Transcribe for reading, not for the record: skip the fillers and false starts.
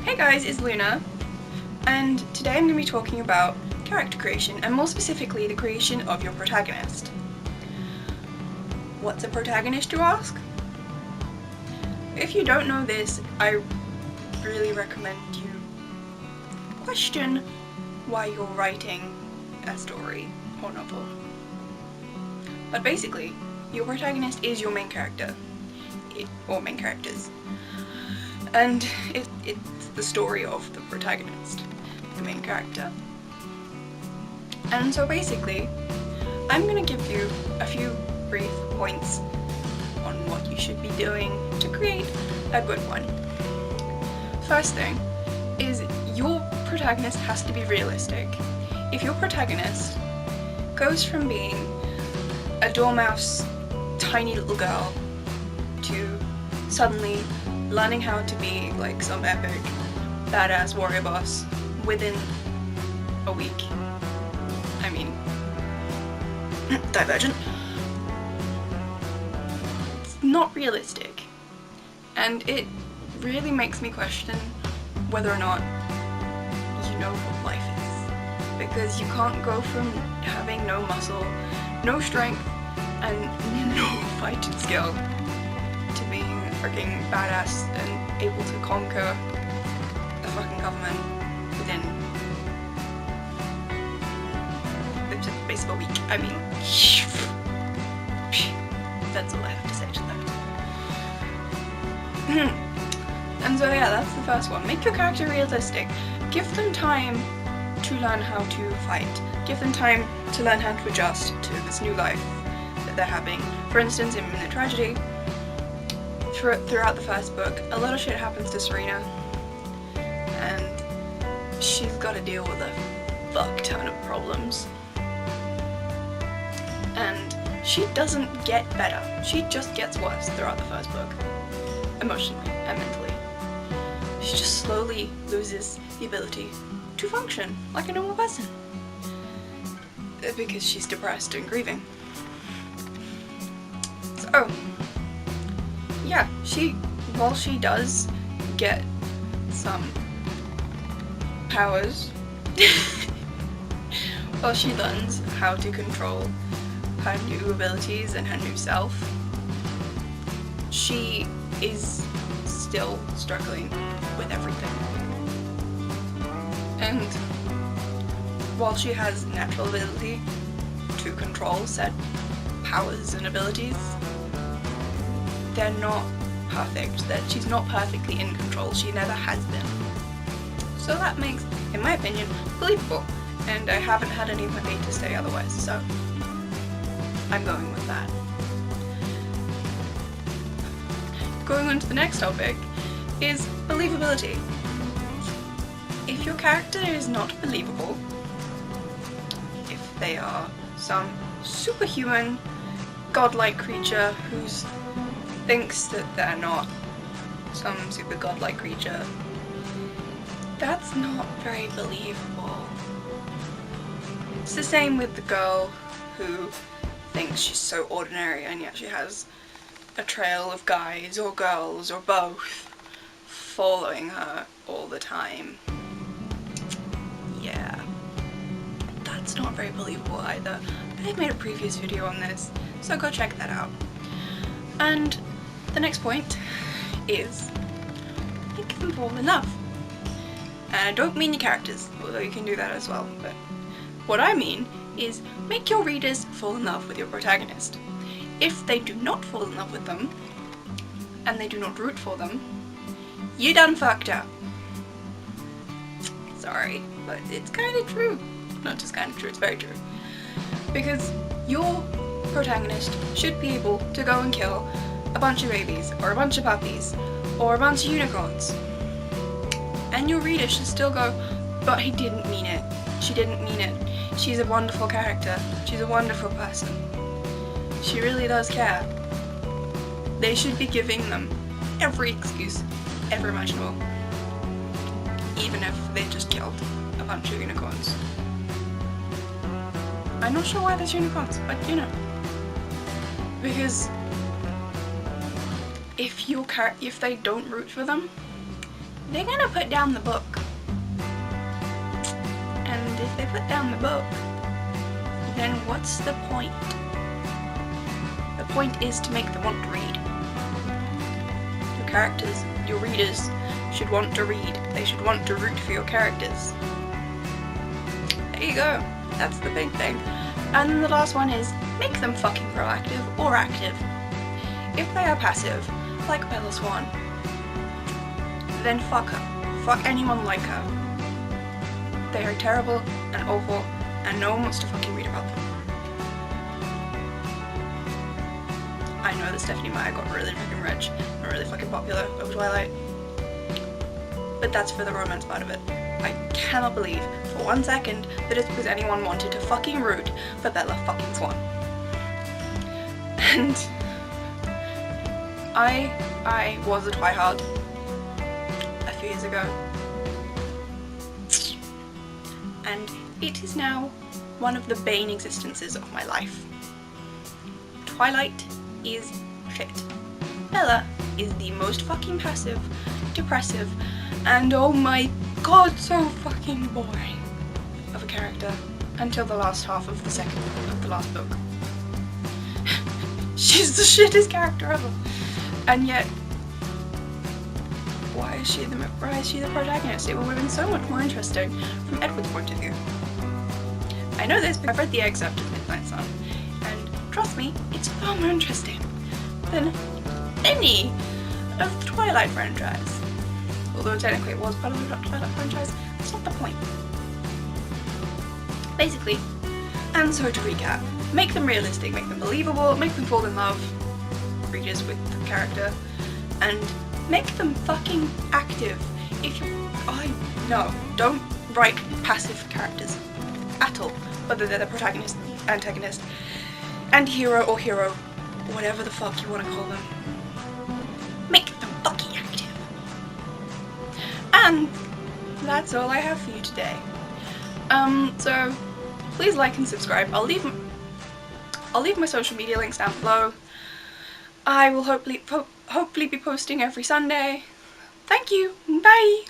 Hey guys, it's Luna, and today I'm going to be talking about character creation, and more specifically the creation of your protagonist. What's a protagonist, you ask? If you don't know this, I really recommend you question why you're writing a story or novel. But basically, your protagonist is your main character, or main characters. And it's the story of the protagonist, the main character. And so basically, I'm going to give you a few brief points on what you should be doing to create a good one. First thing is your protagonist has to be realistic. If your protagonist goes from being a dormouse, tiny little girl to suddenly learning how to be like some epic, badass warrior boss within a week. I mean, Divergent. It's not realistic. And it really makes me question whether or not you know what life is. Because you can't go from having no muscle, no strength, and no fighting skill to being freaking badass and able to conquer the fucking government within the space of a week. I mean, that's all I have to say to that. And so yeah, that's the first one. Make your character realistic. Give them time to learn how to fight. Give them time to learn how to adjust to this new life that they're having. For instance, in Minute Tragedy, throughout the first book, a lot of shit happens to Serena, and she's got to deal with a fuck ton of problems. And she doesn't get better, she just gets worse throughout the first book, emotionally and mentally. She just slowly loses the ability to function like a normal person, because she's depressed and grieving. So yeah, while she does get some powers, while she learns how to control her new abilities and her new self, she is still struggling with everything. And while she has natural ability to control said powers and abilities, they're not perfect, that she's not perfectly in control, she never has been. So that makes, in my opinion, believable, and I haven't had anybody to say otherwise, so I'm going with that. Going on to the next topic is believability. If your character is not believable, if they are some superhuman, godlike creature who's thinks that they're not some super godlike creature, that's not very believable. It's the same with the girl who thinks she's so ordinary and yet she has a trail of guys or girls or both following her all the time. Yeah, that's not very believable either. I made a previous video on this, so go check that out. And the next point is make them fall in love. And I don't mean the characters, although you can do that as well, but what I mean is make your readers fall in love with your protagonist. If they do not fall in love with them, and they do not root for them, you done fucked up. Sorry, but it's kind of true. Not just kind of true, it's very true. Because your protagonist should be able to go and kill a bunch of babies, or a bunch of puppies, or a bunch of unicorns. And your reader should still go, but he didn't mean it. She didn't mean it. She's a wonderful character. She's a wonderful person. She really does care. They should be giving them every excuse ever imaginable, even if they just killed a bunch of unicorns. I'm not sure why there's unicorns, but you know. Because if they don't root for them, they're gonna put down the book. And if they put down the book, then what's the point? The point is to make them want to read. Your characters, your readers, should want to read. They should want to root for your characters. There you go. That's the big thing. And then the last one is make them fucking proactive or active. If they are passive, like Bella Swan, then fuck her. Fuck anyone like her. They are terrible and awful and no one wants to fucking read about them. I know that Stephenie Meyer got really fucking rich and really fucking popular over Twilight, but that's for the romance part of it. I cannot believe for 1 second that it's because anyone wanted to fucking root for Bella fucking Swan. And I was a Twihard a few years ago, and it is now one of the bane existences of my life. Twilight is shit. Bella is the most fucking passive, depressive, and oh my god, so fucking boring of a character until the last half of the last book. She's the shittest character ever, and yet why is she the protagonist? It would have been so much more interesting from Edward's point of view. I know this because I've read the excerpt of Midnight Sun, and trust me, it's far more interesting than any of the Twilight franchise. Although technically it was part of the Twilight franchise, that's not the point. Basically, and so to recap, make them realistic, make them believable, make them fall in love, readers with the character, and make them fucking active. No, don't write passive characters at all, whether they're the protagonist, antagonist, anti-hero or hero, whatever the fuck you want to call them. Make them fucking active. And that's all I have for you today. So please like and subscribe. I'll leave my social media links down below. I will hopefully be posting every Sunday. Thank you. Bye.